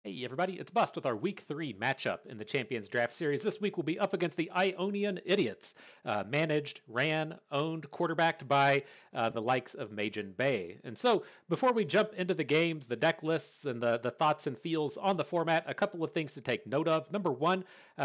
Hey everybody, it's Bust with our Week 3 matchup in the Champions Draft Series. This week we'll be up against the Ionian Idiots, managed, ran, owned, quarterbacked by the likes of MajiinBae. And so, before we jump into the games, the deck lists, and the thoughts and feels on the format, a couple of things to take note of. Number one,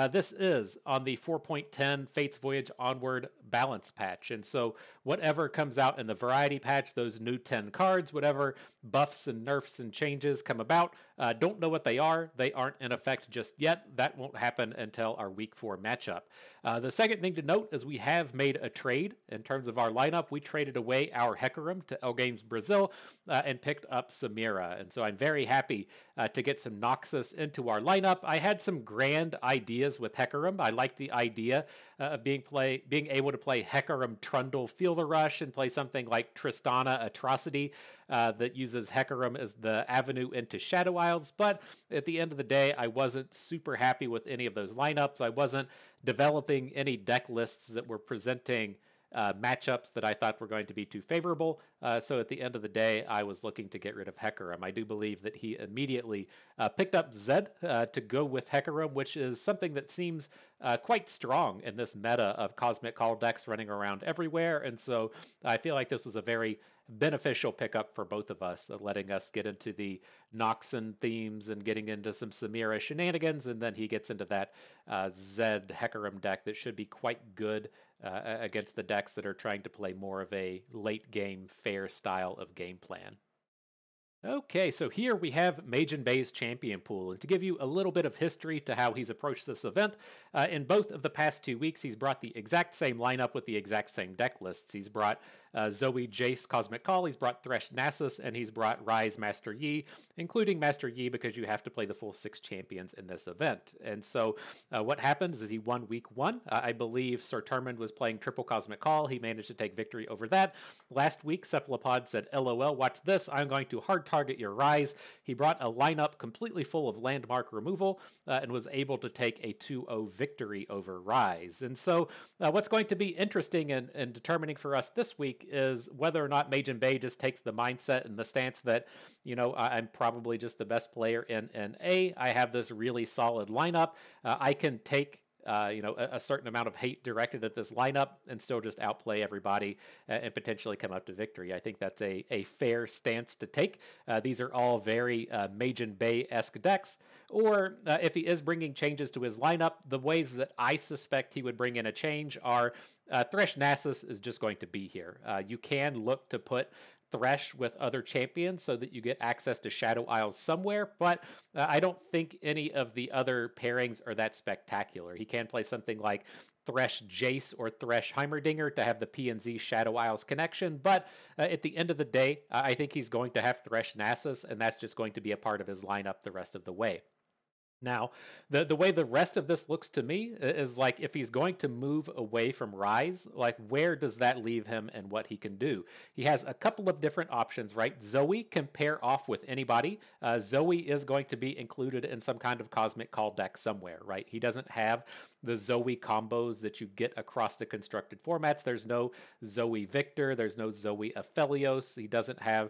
this is on the 4.10 Fates Voyage Onward balance patch. And so, whatever comes out in the variety patch, those new 10 cards, whatever buffs and nerfs and changes come about, don't know what they are. They aren't in effect just yet. That won't happen until our Week 4 matchup. The second thing to note is we have made a trade in terms of our lineup. We traded away our Hecarim to L Games Brazil and picked up Samira. And so I'm very happy to get some Noxus into our lineup. I had some grand ideas with Hecarim. I like the idea of being able to play Hecarim Trundle Feel the Rush and play something like Tristana Atrocity that uses Hecarim as the avenue into Shadow Isles. But at the end of the day, I wasn't super happy with any of those lineups. I wasn't developing any deck lists that were presenting matchups that I thought were going to be too favorable. So at the end of the day, I was looking to get rid of Hecarim. I do believe that he immediately picked up Zed to go with Hecarim, which is something that seems quite strong in this meta of Cosmic Call decks running around everywhere. And so I feel like this was a very beneficial pickup for both of us, letting us get into the Noxan themes and getting into some Samira shenanigans, and then he gets into that Zed Hecarim deck that should be quite good against the decks that are trying to play more of a late game fair style of game plan. Okay, so here we have MajiinBae's champion pool, and to give you a little bit of history to how he's approached this event, in both of the past 2 weeks, he's brought the exact same lineup with the exact same deck lists. He's brought Zoe, Jace, Cosmic Call, he's brought Thresh Nasus, and he's brought Rise, Master Yi, including Master Yi because you have to play the full 6 champions in this event. And so what happens is he won week 1. I believe Sir Termund was playing triple Cosmic Call. He managed to take victory over that. Last week, Cephalopod said, LOL, watch this, I'm going to hard target your Rise. He brought a lineup completely full of landmark removal and was able to take a 2-0 victory over Rise. And so what's going to be interesting and determining for us this week is whether or not MajiinBae just takes the mindset and the stance that, you know, I'm probably just the best player in NA. I have this really solid lineup. I can take a certain amount of hate directed at this lineup and still just outplay everybody and potentially come up to victory. I think that's a fair stance to take. These are all very MajiinBae-esque decks. Or if he is bringing changes to his lineup, the ways that I suspect he would bring in a change are Thresh Nasus is just going to be here. You can look to put Thresh with other champions so that you get access to Shadow Isles somewhere, but I don't think any of the other pairings are that spectacular. He can play something like Thresh Jace or Thresh Heimerdinger to have the P&Z Shadow Isles connection, but at the end of the day, I think he's going to have Thresh Nasus, and that's just going to be a part of his lineup the rest of the way. Now, the way the rest of this looks to me is like if he's going to move away from Rise, like where does that leave him and what he can do? He has a couple of different options, right? Zoe can pair off with anybody. Zoe is going to be included in some kind of Cosmic Call deck somewhere, right? He doesn't have the Zoe combos that you get across the constructed formats. There's no Zoe Victor. There's no Zoe Aphelios. He doesn't have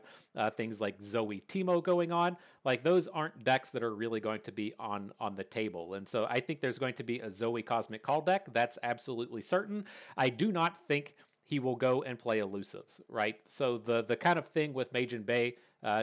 things like Zoe Teemo going on. Like those aren't decks that are really going to be on the table. And so I think there's going to be a Zoe Cosmic Call deck. That's absolutely certain. I do not think he will go and play elusives, right? So the kind of thing with MajiinBae,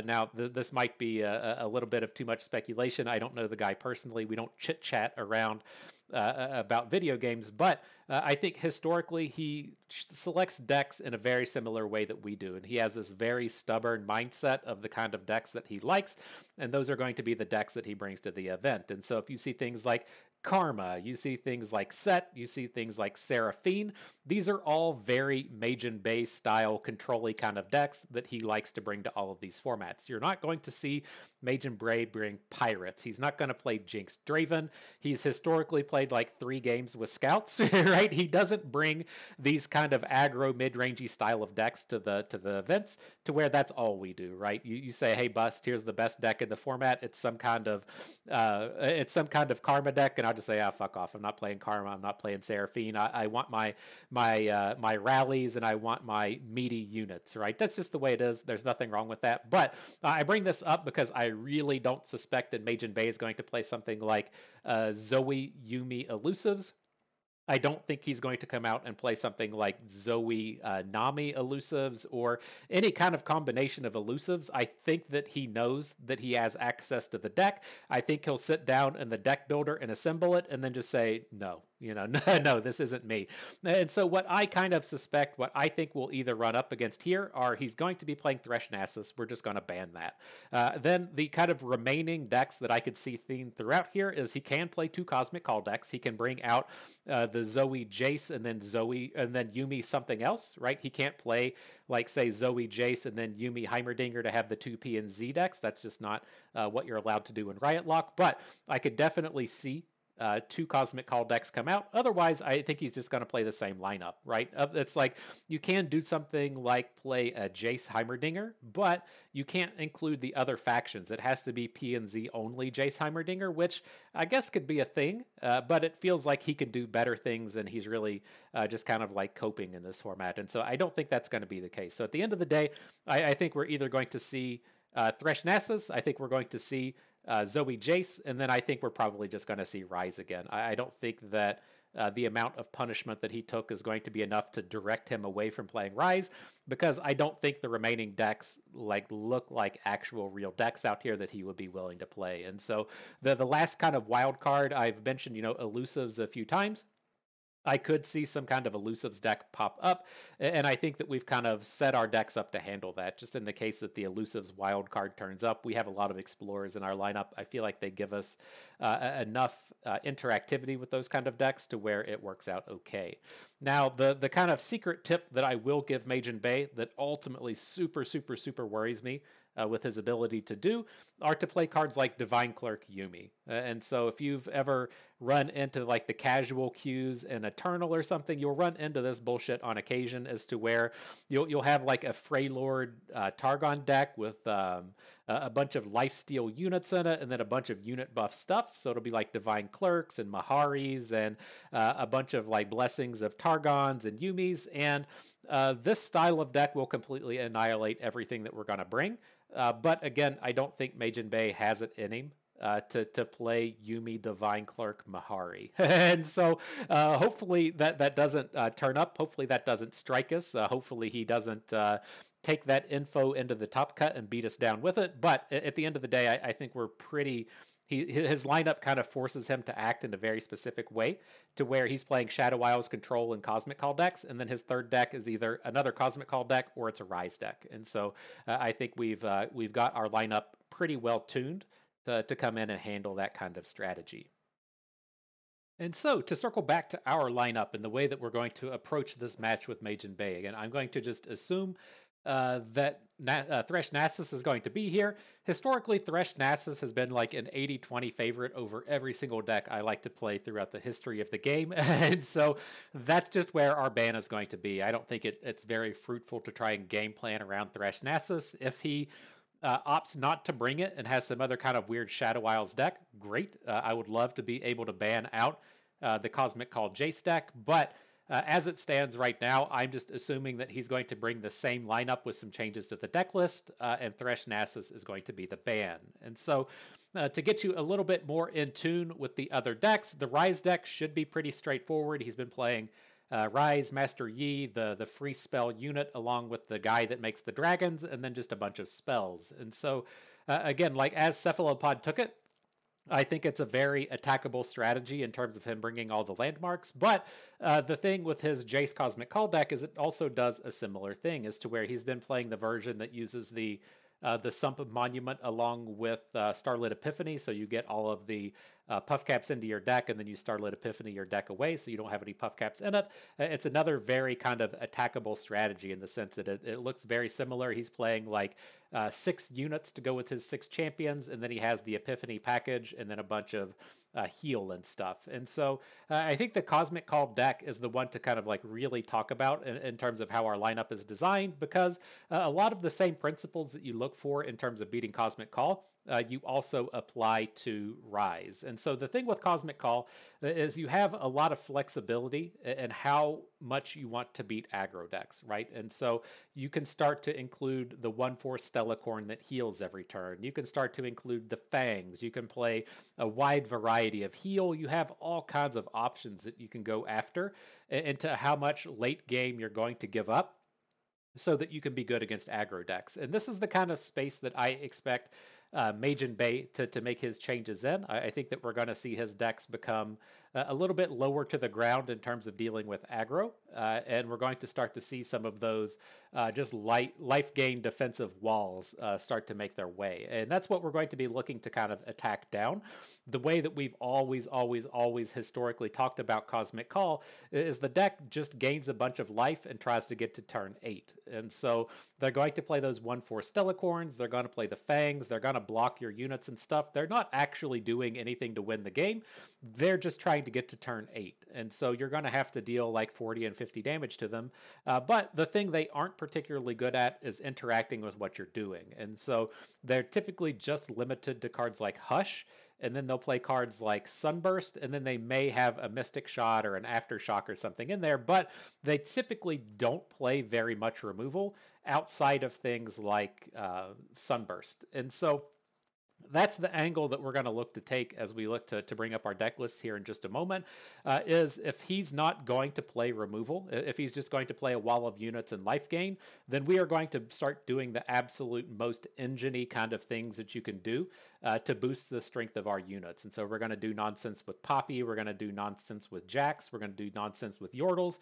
now this might be a little bit of too much speculation. I don't know the guy personally. We don't chit chat around about video games, but I think historically he selects decks in a very similar way that we do, and he has this very stubborn mindset of the kind of decks that he likes, and those are going to be the decks that he brings to the event. And so if you see things like Karma, you see things like Set, you see things like Seraphine, these are all very MajiinBae style control-y kind of decks that he likes to bring to all of these formats. You're not going to see MajiinBae bring Pirates. He's not going to play Jinx Draven. He's historically played like 3 games with Scouts, right? He doesn't bring these kind of aggro mid-rangey style of decks to the events to where that's all we do, right? You say, hey, Bust, here's the best deck in the format. It's some kind of Karma deck, and I'll just say, fuck off. I'm not playing Karma. I'm not playing Seraphine. I want my rallies and I want my meaty units, right? That's just the way it is. There's nothing wrong with that. But But I bring this up because I really don't suspect that MajiinBae is going to play something like Zoe Yuumi Elusives. I don't think he's going to come out and play something like Zoe Nami elusives or any kind of combination of elusives. I think that he knows that he has access to the deck. I think he'll sit down in the deck builder and assemble it and then just say, no, no, this isn't me. And so what I kind of suspect, what I think will either run up against here are he's going to be playing Thresh Nasus. We're just going to ban that. Then the kind of remaining decks that I could see themed throughout here is he can play 2 Cosmic Call decks. He can bring out the Zoe Jace and then Yuumi something else, right? He can't play like say Zoe Jace and then Yuumi Heimerdinger to have the 2 P and Z decks. That's just not what you're allowed to do in Riot Lock. But I could definitely see 2 Cosmic Call decks come out. Otherwise, I think he's just going to play the same lineup, right? It's like you can do something like play a Jace Heimerdinger, but you can't include the other factions. It has to be P and Z only Jace Heimerdinger, which I guess could be a thing, but it feels like he can do better things and he's really just kind of like coping in this format. And so I don't think that's going to be the case. So at the end of the day, I think we're either going to see Thresh Nasus, I think we're going to see Zoe Jace, and then I think we're probably just going to see Rise again. I don't think that the amount of punishment that he took is going to be enough to direct him away from playing Rise, because I don't think the remaining decks look like actual real decks out here that he would be willing to play. And so the last kind of wild card, I've mentioned, elusives a few times. I could see some kind of elusives deck pop up, and I think that we've kind of set our decks up to handle that. Just in the case that the elusives wild card turns up, we have a lot of explorers in our lineup. I feel like they give us enough interactivity with those kind of decks to where it works out okay. Now, the kind of secret tip that I will give MajiinBae that ultimately super worries me with his ability to do are to play cards like Divine Clerk Yuumi. And so if you've ever run into like the casual queues in Eternal or something, you'll run into this bullshit on occasion as to where you'll have like a Freylord Targon deck with a bunch of lifesteal units in it and then a bunch of unit buff stuff. So it'll be like Divine Clerks and Maharis and a bunch of like blessings of Targons and Yumis. And this style of deck will completely annihilate everything that we're going to bring. But again, I don't think MajiinBae has it in him to play Yuumi Divine Clerk Mahari. And so hopefully that doesn't turn up. Hopefully that doesn't strike us. Hopefully he doesn't take that info into the top cut and beat us down with it. But at the end of the day, I think we're pretty... His lineup kind of forces him to act in a very specific way to where he's playing Shadow Isles, Control, and Cosmic Call decks, and then his third deck is either another Cosmic Call deck or it's a Rise deck. And so I think we've got our lineup pretty well tuned to come in and handle that kind of strategy. And so to circle back to our lineup and the way that we're going to approach this match with MajiinBae, again, I'm going to just assume that Thresh Nasus is going to be here. Historically, Thresh Nasus has been like an 80-20 favorite over every single deck I like to play throughout the history of the game. And so that's just where our ban is going to be. I don't think it's very fruitful to try and game plan around Thresh Nasus. If he opts not to bring it and has some other kind of weird Shadow Isles deck, great. I would love to be able to ban out the Cosmic Call Jace deck, but as it stands right now, I'm just assuming that he's going to bring the same lineup with some changes to the deck list, and Thresh Nasus is going to be the ban. And so to get you a little bit more in tune with the other decks, the Rise deck should be pretty straightforward. He's been playing Rise, Master Yi, the free spell unit, along with the guy that makes the dragons, and then just a bunch of spells. And so, again, like as Cephalopod took it, I think it's a very attackable strategy in terms of him bringing all the landmarks, but the thing with his Jace Cosmic Call deck is it also does a similar thing as to where he's been playing the version that uses the Sump Monument along with Starlit Epiphany, so you get all of the puff caps into your deck, and then you Starlit Epiphany your deck away, so you don't have any puff caps in it. It's another very kind of attackable strategy in the sense that it looks very similar. He's playing like 6 units to go with his 6 champions, and then he has the Epiphany package, and then a bunch of heal and stuff. And so I think the Cosmic Call deck is the one to kind of like really talk about in terms of how our lineup is designed, because a lot of the same principles that you look for in terms of beating Cosmic Call you also apply to Rise. And so the thing with Cosmic Call is you have a lot of flexibility in how much you want to beat aggro decks, right? And so you can start to include the 1/4 Stellacorn that heals every turn. You can start to include the Fangs. You can play a wide variety of heal. You have all kinds of options that you can go after into how much late game you're going to give up so that you can be good against aggro decks. And this is the kind of space that I expect MajiinBae to make his changes in. I think that we're going to see his decks become a little bit lower to the ground in terms of dealing with aggro, and we're going to start to see some of those just life gain defensive walls start to make their way. And that's what we're going to be looking to kind of attack down. The way that we've always historically talked about Cosmic Call is the deck just gains a bunch of life and tries to get to turn 8. And so they're going to play those 1/4 Stellacorns, they're going to play the Fangs, they're going to block your units and stuff. They're not actually doing anything to win the game. They're just trying to get to turn 8. And so you're going to have to deal like 40 and 50 damage to them. But the thing they aren't particularly good at is interacting with what you're doing. And so they're typically just limited to cards like Hush, and then they'll play cards like Sunburst, and then they may have a Mystic Shot or an Aftershock or something in there, but they typically don't play very much removal outside of things like Sunburst. And so that's the angle that we're going to look to take as we look to bring up our deck lists here in just a moment, is if he's not going to play removal, if he's just going to play a wall of units and life gain, then we are going to start doing the absolute most engine-y kind of things that you can do to boost the strength of our units. And so we're going to do nonsense with Poppy, we're going to do nonsense with Jax, we're going to do nonsense with Yordles,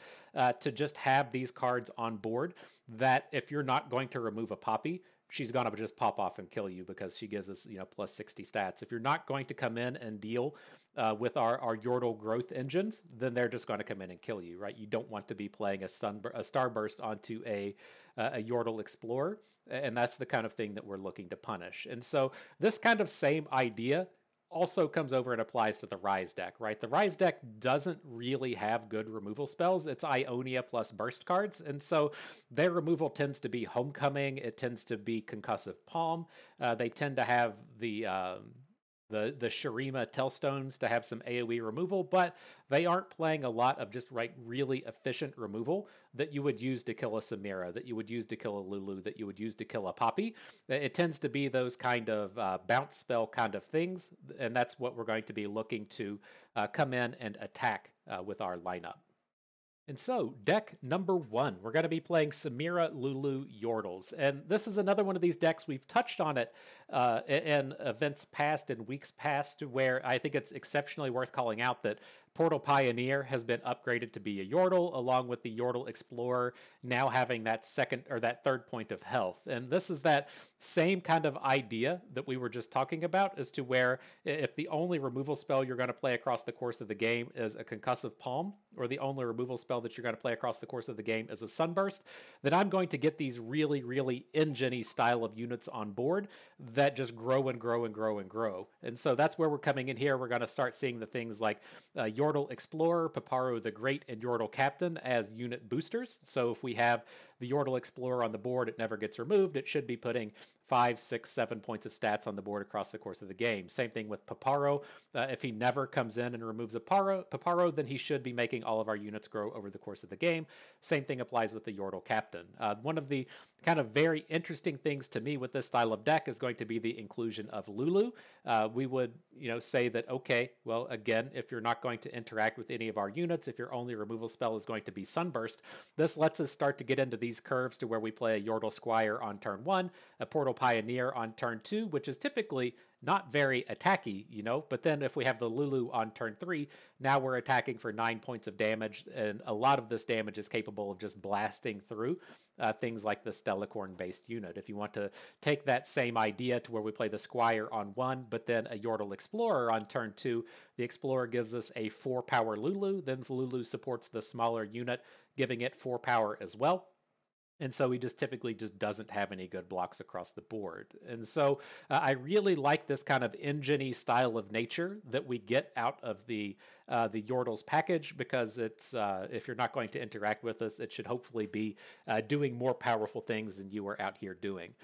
to just have these cards on board that if you're not going to remove a Poppy, she's going to just pop off and kill you because she gives us, plus 60 stats. If you're not going to come in and deal with our Yordle growth engines, then they're just going to come in and kill you, right? You don't want to be playing a Starburst onto a Yordle Explorer, and that's the kind of thing that we're looking to punish. And so this kind of same idea also comes over and applies to the Rise deck, right? The Rise deck doesn't really have good removal spells. It's Ionia plus burst cards, and so their removal tends to be Homecoming. It tends to be Concussive Palm. They tend to have the Shurima Tellstones to have some AoE removal, but they aren't playing a lot of just really efficient removal that you would use to kill a Samira, that you would use to kill a Lulu, that you would use to kill a Poppy. It tends to be those kind of bounce spell kind of things, and that's what we're going to be looking to come in and attack with our lineup. And so, deck number 1, we're going to be playing Samira, Lulu, Yordles. And this is another one of these decks. We've touched on it in events past and weeks past, where I think it's exceptionally worth calling out that Portal Pioneer has been upgraded to be a Yordle, along with the Yordle Explorer now having that second or that third point of health. And this is that same kind of idea that we were just talking about, as to where if the only removal spell you're going to play across the course of the game is a Concussive Palm, or the only removal spell that you're going to play across the course of the game is a Sunburst, then I'm going to get these really engine-y style of units on board that just grow and grow and grow and grow. And so that's where we're coming in here. We're going to start seeing the things like Yordle Explorer, Paparo the Great, and Yordle Captain as unit boosters. So if we have the Yordle Explorer on the board, it never gets removed. It should be putting 5, 6, 7 points of stats on the board across the course of the game. Same thing with Paparo. If he never comes in and removes a Paparo, then he should be making all of our units grow over the course of the game. Same thing applies with the Yordle Captain. One of the kind of very interesting things to me with this style of deck is going to be the inclusion of Lulu. We would, say that, okay, well, again, if you're not going to interact with any of our units, if your only removal spell is going to be Sunburst, this lets us start to get into these curves to where we play a Yordle Squire on turn 1, a Portal Pioneer on turn 2, which is typically not very attacky, but then if we have the Lulu on turn 3, now we're attacking for 9 points of damage, and a lot of this damage is capable of just blasting through things like the Stellacorn-based unit. If you want to take that same idea to where we play the Squire on 1, but then a Yordle Explorer on turn 2, the Explorer gives us a 4-power Lulu, then Lulu supports the smaller unit, giving it 4 power as well. And so he just typically doesn't have any good blocks across the board. And so I really like this kind of engine-y style of nature that we get out of the the Yordles package, because it's if you're not going to interact with us, it should hopefully be doing more powerful things than you are out here doing.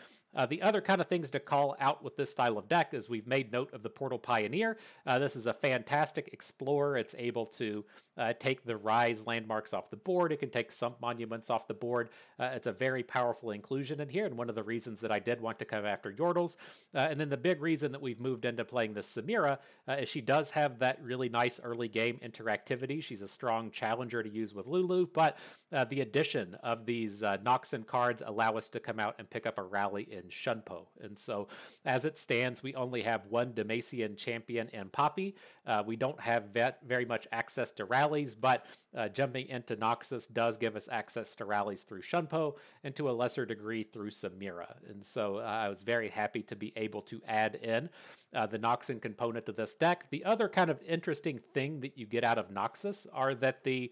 The other kind of things to call out with this style of deck is we've made note of the Portal Pioneer. This is a fantastic explorer. It's able to take the Rise landmarks off the board. It can take some monuments off the board. It's a very powerful inclusion in here, and one of the reasons that I did want to come after Yordles. And then the big reason that we've moved into playing this Samira is she does have that really nice early game interactivity. She's a strong challenger to use with Lulu, but the addition of these Noxan cards allow us to come out and pick up a rally in Shunpo. And so as it stands, we only have one Demacian champion and Poppy. We don't have very much access to rallies, but jumping into Noxus does give us access to rallies through Shunpo and to a lesser degree through Samira. And so I was very happy to be able to add in the Noxan component to this deck. The other kind of interesting thing that you get out of Noxus are that the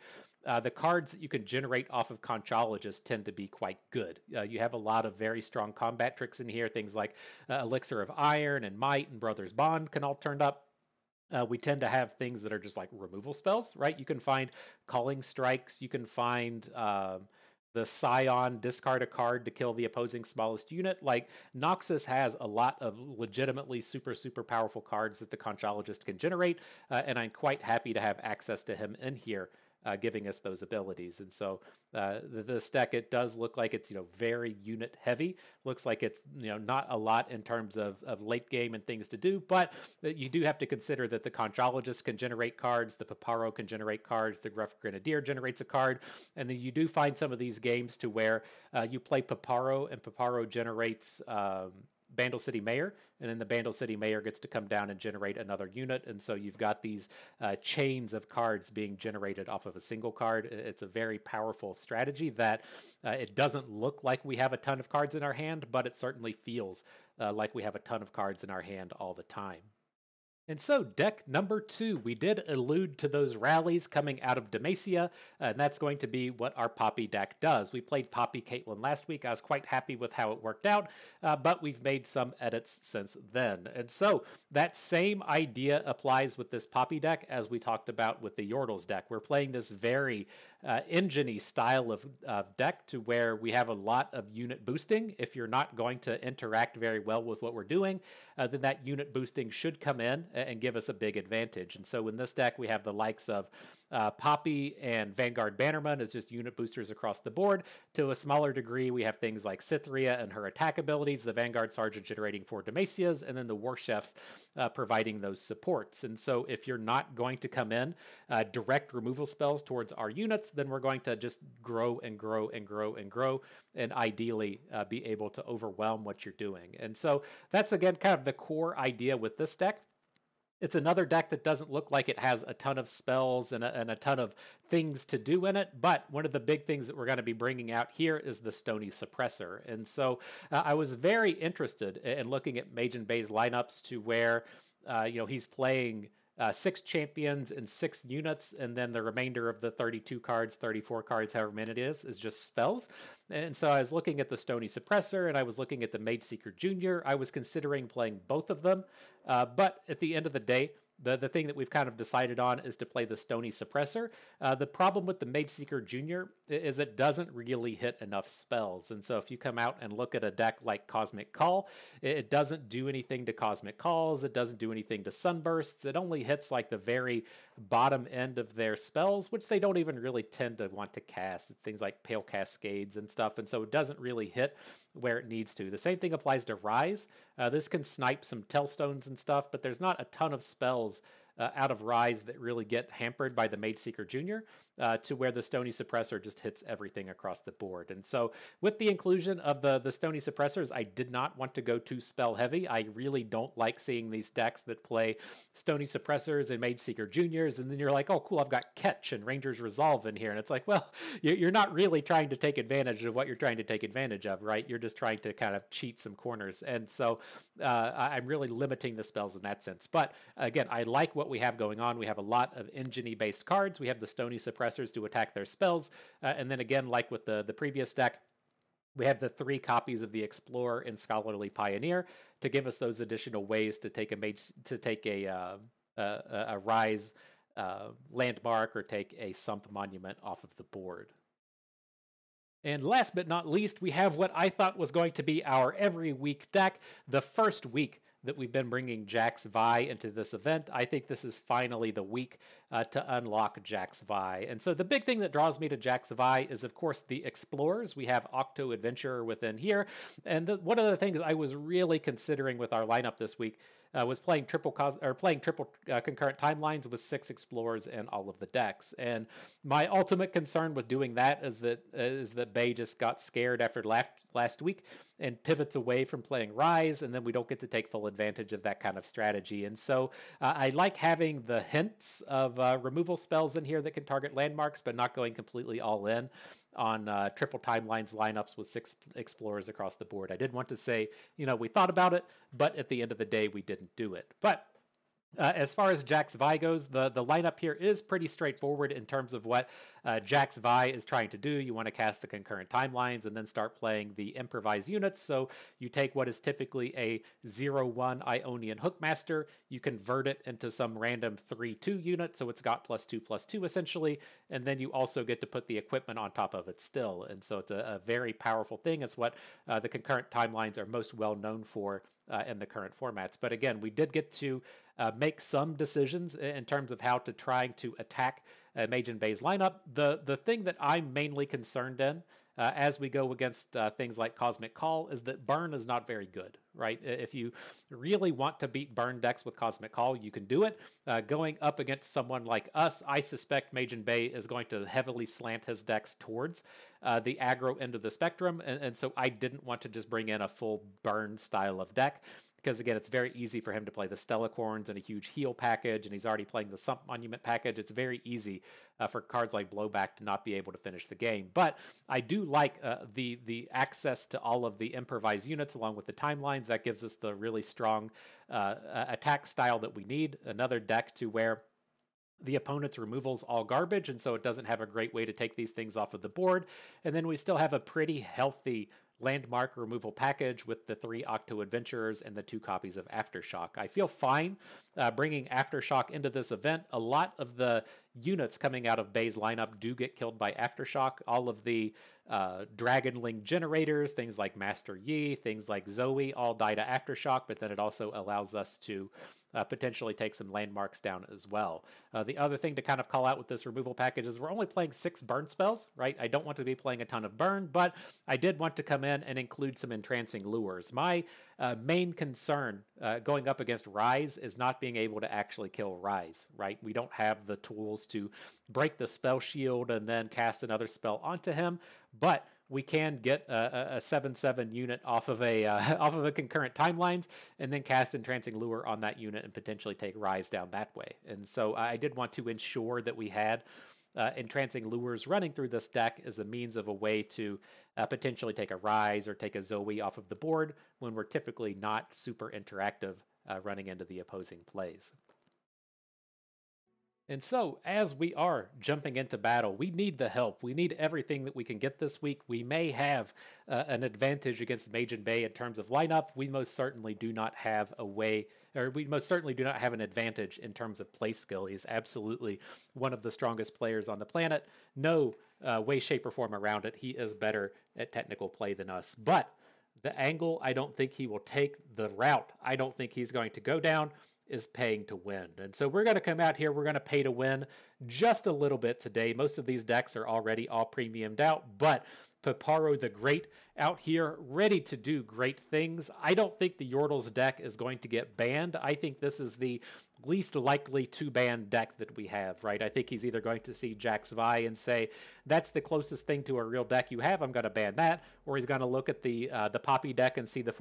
cards that you can generate off of Conchologists tend to be quite good. You have a lot of very strong combat tricks in here. Things like Elixir of Iron and Might and Brothers Bond can all turn up. We tend to have things that are just like removal spells, right? You can find Calling Strikes. You can find the Scion, discard a card to kill the opposing smallest unit. Like, Noxus has a lot of legitimately super, super powerful cards that the Conchologist can generate, and I'm quite happy to have access to him in here. Giving us those abilities. And so this deck, it does look like it's, very unit heavy. Looks like it's, not a lot in terms of late game and things to do, but you do have to consider that the Conchologist can generate cards, the Paparo can generate cards, the Gruff Grenadier generates a card, and then you do find some of these games to where you play Paparo and Paparo generates Bandle City Mayor, and then the Bandle City Mayor gets to come down and generate another unit, and so you've got these chains of cards being generated off of a single card. It's a very powerful strategy that it doesn't look like we have a ton of cards in our hand, but it certainly feels like we have a ton of cards in our hand all the time. And so, deck number 2, we did allude to those rallies coming out of Demacia, and that's going to be what our Poppy deck does. We played Poppy Caitlyn last week. I was quite happy with how it worked out, but we've made some edits since then. And so, that same idea applies with this Poppy deck as we talked about with the Yordles deck. We're playing this very engine-y style of deck to where we have a lot of unit boosting. If you're not going to interact very well with what we're doing, then that unit boosting should come in and give us a big advantage. And so in this deck, we have the likes of Poppy and Vanguard Bannerman as just unit boosters across the board. To a smaller degree, we have things like Cytherea and her attack abilities, the Vanguard Sergeant generating 4 Demacias, and then the War Chefs providing those supports. And so if you're not going to come in direct removal spells towards our units, then we're going to just grow and grow and grow and grow, and ideally be able to overwhelm what you're doing. And so that's, again, kind of the core idea with this deck. It's another deck that doesn't look like it has a ton of spells and a ton of things to do in it, but one of the big things that we're going to be bringing out here is the Stony Suppressor. And so I was very interested in looking at MajiinBae's lineups to where, he's playing 6 champions and 6 units, and then the remainder of the 32 cards, 34 cards, however many it is just spells. And so I was looking at the Stony Suppressor, and I was looking at the Mageseeker Jr. I was considering playing both of them, but at the end of the day, the thing that we've kind of decided on is to play the Stony Suppressor. The problem with the Mageseeker Jr. is it doesn't really hit enough spells. And so if you come out and look at a deck like Cosmic Call, it doesn't do anything to Cosmic Calls. It doesn't do anything to Sunbursts. It only hits like the very bottom end of their spells, which they don't even really tend to want to cast. It's things like Pale Cascades and stuff. And so it doesn't really hit where it needs to. The same thing applies to Rise. This can snipe some Tellstones and stuff, but there's not a ton of spells out of Rise that really get hampered by the Mageseeker Jr. To where the Stony Suppressor just hits everything across the board. And so with the inclusion of the Stony Suppressors, I did not want to go too spell heavy. I really don't like seeing these decks that play Stony Suppressors and Mageseeker Juniors, and then you're like, oh cool, I've got Catch and Ranger's Resolve in here. And it's like, well, you're not really trying to take advantage of what you're trying to take advantage of, right? You're just trying to kind of cheat some corners. And so I'm really limiting the spells in that sense. But again, I like what we have going on. We have a lot of engine-y based cards. We have the Stony Suppressors to attack their spells. And then again, like with the previous deck, we have the 3 copies of the Explorer and Scholarly Pioneer to give us those additional ways to take a Rise landmark or take a sump monument off of the board. And last but not least, we have what I thought was going to be our every week deck. The first week that we've been bringing Jax Vi into this event. I think this is finally the week to unlock Jax Vi. And so the big thing that draws me to Jax Vi is, of course, the Explorers. We have Octo Adventurer within here. And one of the things I was really considering with our lineup this week was playing triple concurrent timelines with 6 Explorers in all of the decks. And my ultimate concern with doing that is that Bae just got scared after last week and pivots away from playing Rise, and then we don't get to take full advantage of that kind of strategy. And so I like having the hints of removal spells in here that can target landmarks, but not going completely all in on triple timelines lineups with 6 Explorers across the board. I did want to say, we thought about it, but at the end of the day, we didn't do it. But as far as Jax Vi goes, the lineup here is pretty straightforward in terms of what Jax Vi is trying to do. You want to cast the concurrent timelines and then start playing the improvised units. So you take what is typically a 0/1 Ionian Hookmaster, you convert it into some random 3/2 unit, so it's got +2/+2 essentially, and then you also get to put the equipment on top of it still. And so it's a very powerful thing. It's what the concurrent timelines are most well known for in the current formats. But again, we did get to make some decisions in terms of how to trying to attack MajiinBae's lineup. The thing that I'm mainly concerned in as we go against things like Cosmic Call is that burn is not very good, right? If you really want to beat burn decks with Cosmic Call, you can do it. Going up against someone like us, I suspect MajiinBae is going to heavily slant his decks towards the aggro end of the spectrum, and so I didn't want to just bring in a full burn style of deck, because again, it's very easy for him to play the Stellacorns and a huge heal package, and he's already playing the Sump Monument package. It's very easy for cards like Blowback to not be able to finish the game. But I do like the access to all of the improvised units along with the timelines. That gives us the really strong attack style that we need. Another deck to where the opponent's removal's all garbage, and so it doesn't have a great way to take these things off of the board. And then we still have a pretty healthy landmark removal package with the 3 Octo Adventurers and the 2 copies of Aftershock. I feel fine bringing Aftershock into this event. A lot of the units coming out of Bae's lineup do get killed by Aftershock. All of the Dragonling generators, things like Master Yi, things like Zoe, all die to Aftershock, but then it also allows us to potentially take some landmarks down as well. The other thing to kind of call out with this removal package is we're only playing 6 burn spells, right? I don't want to be playing a ton of burn, but I did want to come in and include some entrancing lures. My main concern going up against Rise is not being able to actually kill Rise, right? We don't have the tools to break the spell shield and then cast another spell onto him, but we can get a 7/7 unit off of a concurrent timelines and then cast Entrancing Lure on that unit and potentially take Rise down that way. And so I did want to ensure that we had Entrancing Lures running through this deck as a means of a way to potentially take a Rise or take a Zoe off of the board when we're typically not super interactive running into the opposing plays. And so, as we are jumping into battle, we need the help. We need everything that we can get this week. We may have an advantage against MajiinBae in terms of lineup. We most certainly do not have a way, or we most certainly do not have an advantage in terms of play skill. He's absolutely one of the strongest players on the planet. No way, shape, or form around it. He is better at technical play than us. But the angle I don't think he will take, the route I don't think he's going to go down, is paying to win. And so we're going to come out here, we're going to pay to win just a little bit today. Most of these decks are already all premiumed out, but Paparo the Great out here ready to do great things. I don't think the Yordles deck is going to get banned. I think this is the least likely to ban deck that we have, right? I think he's either going to see Jax Vi and say, that's the closest thing to a real deck you have, I'm going to ban that, or he's going to look at the Poppy deck and see the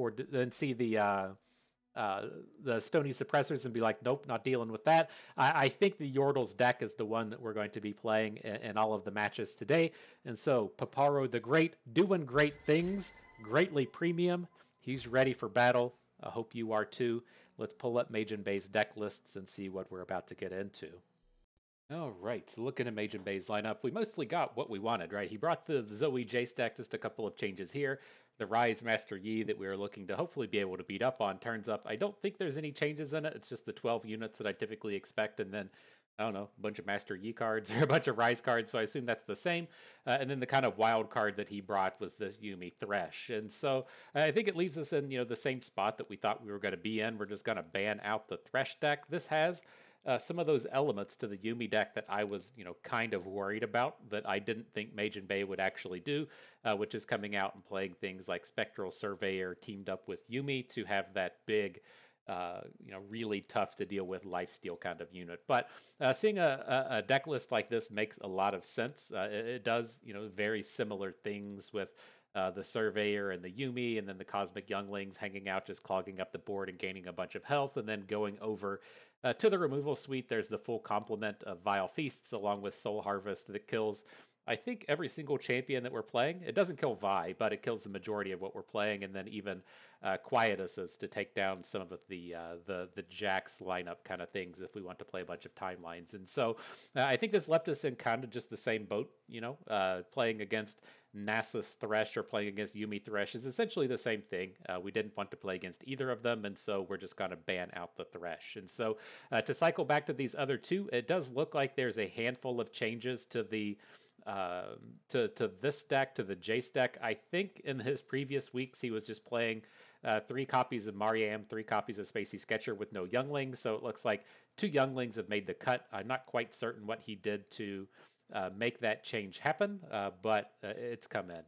Stony Suppressors and be like, nope, not dealing with that. I think the Yordles deck is the one that we're going to be playing in all of the matches today. And so Paparo the Great doing great things, greatly premium. He's ready for battle. I hope you are too. Let's pull up MajiinBae's deck lists and see what we're about to get into. All right, so looking at MajiinBae's lineup, we mostly got what we wanted, right? He brought the Zoe J stack, just a couple of changes here. The Rise Master Yi that we were looking to hopefully be able to beat up on turns up. I don't think there's any changes in it. It's just the 12 units that I typically expect, and then I don't know, a bunch of Master Yi cards or a bunch of Rise cards, so I assume that's the same. And then the kind of wild card that he brought was this Yuumi Thresh. And so I think it leaves us in, the same spot that we thought we were going to be in. We're just going to ban out the Thresh deck. This has some of those elements to the Yuumi deck that I was, kind of worried about that I didn't think MajiinBae would actually do, which is coming out and playing things like Spectral Surveyor teamed up with Yuumi to have that big, really tough to deal with lifesteal kind of unit. But seeing a deck list like this makes a lot of sense. It does, very similar things with the Surveyor and the Yuumi, and then the Cosmic Younglings hanging out, just clogging up the board and gaining a bunch of health, and then going over to the removal suite. There's the full complement of Vile Feasts along with Soul Harvest that kills, I think, every single champion that we're playing. It doesn't kill Vi, but it kills the majority of what we're playing, and then even Quietuses to take down some of the Jax lineup kind of things if we want to play a bunch of timelines. And so I think this left us in kind of just the same boat, playing against Nasus Thresh or playing against Yuumi Thresh is essentially the same thing. We didn't want to play against either of them, and so we're just going to ban out the Thresh. And so to cycle back to these other two, it does look like there's a handful of changes to the to this deck, to the Jace deck. I think in his previous weeks he was just playing 3 copies of Mariam, 3 copies of Spacey Sketcher with no Younglings, so it looks like 2 Younglings have made the cut. I'm not quite certain what he did to make that change happen, but it's come in.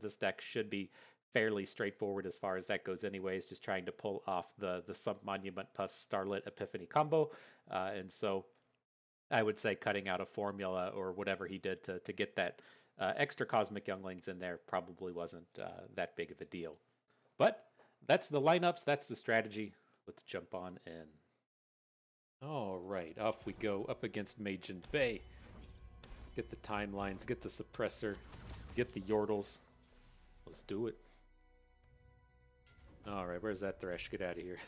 This deck should be fairly straightforward as far as that goes anyways, just trying to pull off the Sump Monument plus Starlit Epiphany combo, and so I would say cutting out a formula or whatever he did to get that extra Cosmic Younglings in there probably wasn't that big of a deal. But that's the lineups, that's the strategy. Let's jump on in. All right, off we go up against MajiinBae. Get the timelines, get the suppressor, get the Yordles. Let's do it. All right, where's that Thresh? Get out of here.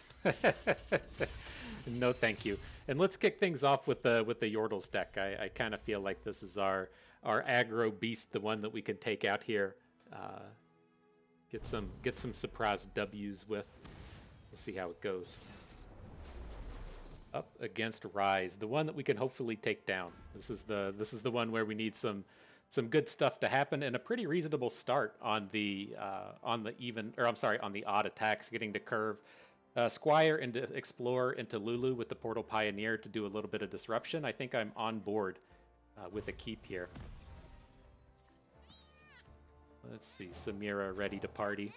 No, thank you. And let's kick things off with the Yordles deck. I kind of feel like this is our aggro beast, the one that we can take out here. Get some surprise W's with. We'll see how it goes. Up against Rise, the one that we can hopefully take down. This is the one where we need some good stuff to happen, and a pretty reasonable start on the odd attacks, getting to curve Squire into Explorer into Lulu with the Portal Pioneer to do a little bit of disruption. I think I'm on board with a keep here. Let's see, Samira ready to party.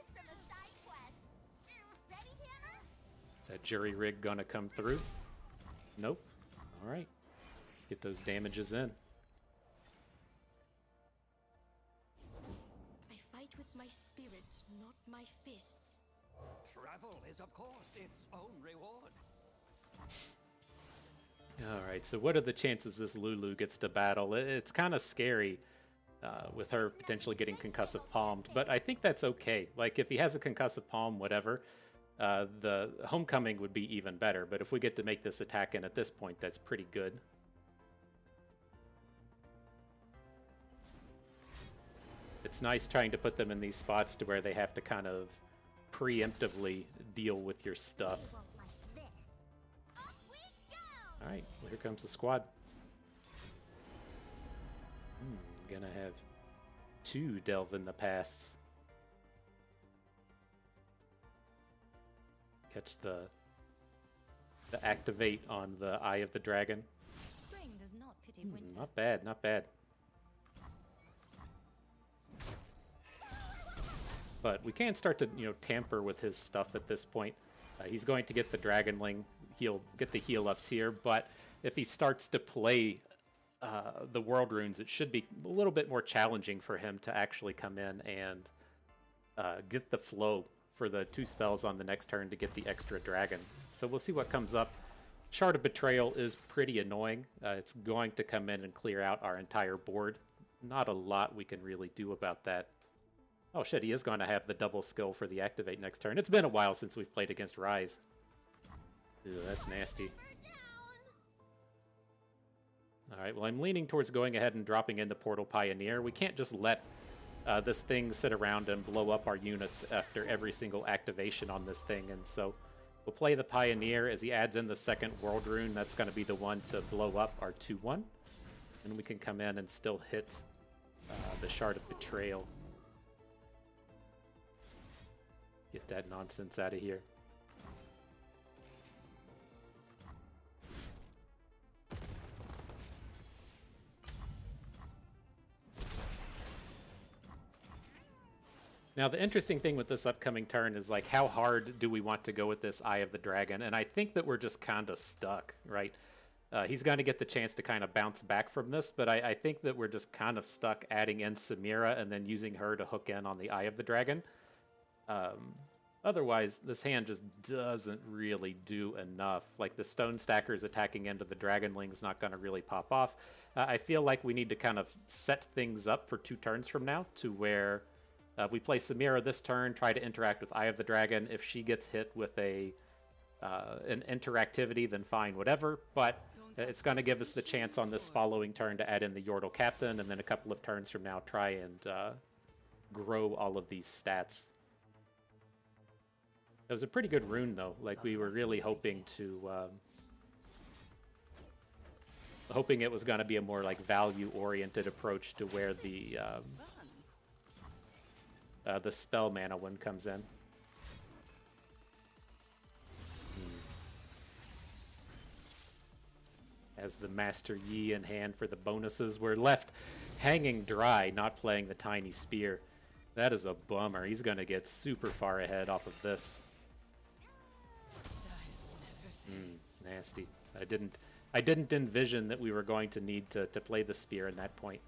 Is that jury rig gonna come through? Nope. All right. Get those damages in. I fight with my spirit, not my fists. Travel is, of course, its own reward. All right, so what are the chances this Lulu gets to battle? It's kind of scary with her potentially getting concussive palmed, but I think that's okay. Like, if he has a concussive palm, whatever, the homecoming would be even better, but if we get to make this attack in at this point, that's pretty good. It's nice trying to put them in these spots to where they have to kind of preemptively deal with your stuff. All right, well, here comes the squad. Gonna have 2 delve in the past. Catch the activate on the Eye of the Dragon. Spring does not pity winter. Not bad, not bad. But we can start to, tamper with his stuff at this point. He's going to get the Dragonling. He'll get the heal ups here, but if he starts to play the World Runes, it should be a little bit more challenging for him to actually come in and get the flow for the 2 spells on the next turn to get the extra dragon. So we'll see what comes up. Shard of Betrayal is pretty annoying. It's going to come in and clear out our entire board. Not a lot we can really do about that. Oh shit, he is going to have the double skill for the activate next turn. It's been a while since we've played against Rise. Ew, that's nasty. All right, well, I'm leaning towards going ahead and dropping in the Portal Pioneer. We can't just let this thing sit around and blow up our units after every single activation on this thing, and so we'll play the Pioneer as he adds in the second World Rune. That's going to be the one to blow up our 2-1, and we can come in and still hit the Shard of Betrayal. Get that nonsense out of here. Now, the interesting thing with this upcoming turn is, like, how hard do we want to go with this Eye of the Dragon? And I think that we're just kind of stuck, right? He's going to get the chance to kind of bounce back from this, but I think that we're just kind of stuck adding in Samira and then using her to hook in on the Eye of the Dragon. Otherwise, this hand just doesn't really do enough. Like, the Stone Stackers attacking into the Dragonling's not going to really pop off. I feel like we need to kind of set things up for 2 turns from now to where... if we play Samira this turn, try to interact with Eye of the Dragon. If she gets hit with an interactivity, then fine, whatever. But it's going to give us the chance on this following turn to add in the Yordle Captain, and then a couple of turns from now try and grow all of these stats. It was a pretty good rune, though. Like, we were really hoping to... hoping it was going to be a more, like, value-oriented approach to where the spell mana one comes in. As the Master Yi in hand for the bonuses, we're left hanging dry, not playing the Tiny Spear. That is a bummer. He's going to get super far ahead off of this. Nasty. I didn't envision that we were going to need to play the spear in that point.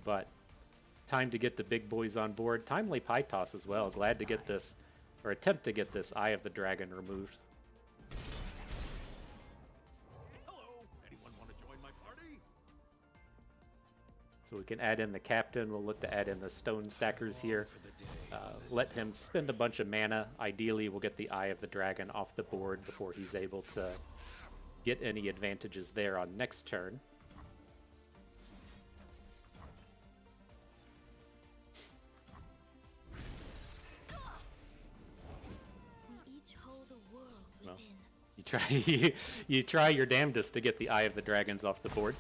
But time to get the big boys on board. Timely pie toss as well. Glad to get this, or attempt to get this Eye of the Dragon removed. Hello, anyone want to join my party? So we can add in the Captain. We'll look to add in the Stone Stackers here. Let him spend a bunch of mana. Ideally, we'll get the Eye of the Dragon off the board before he's able to get any advantages there on next turn. You try your damnedest to get the Eye of the Dragons off the board.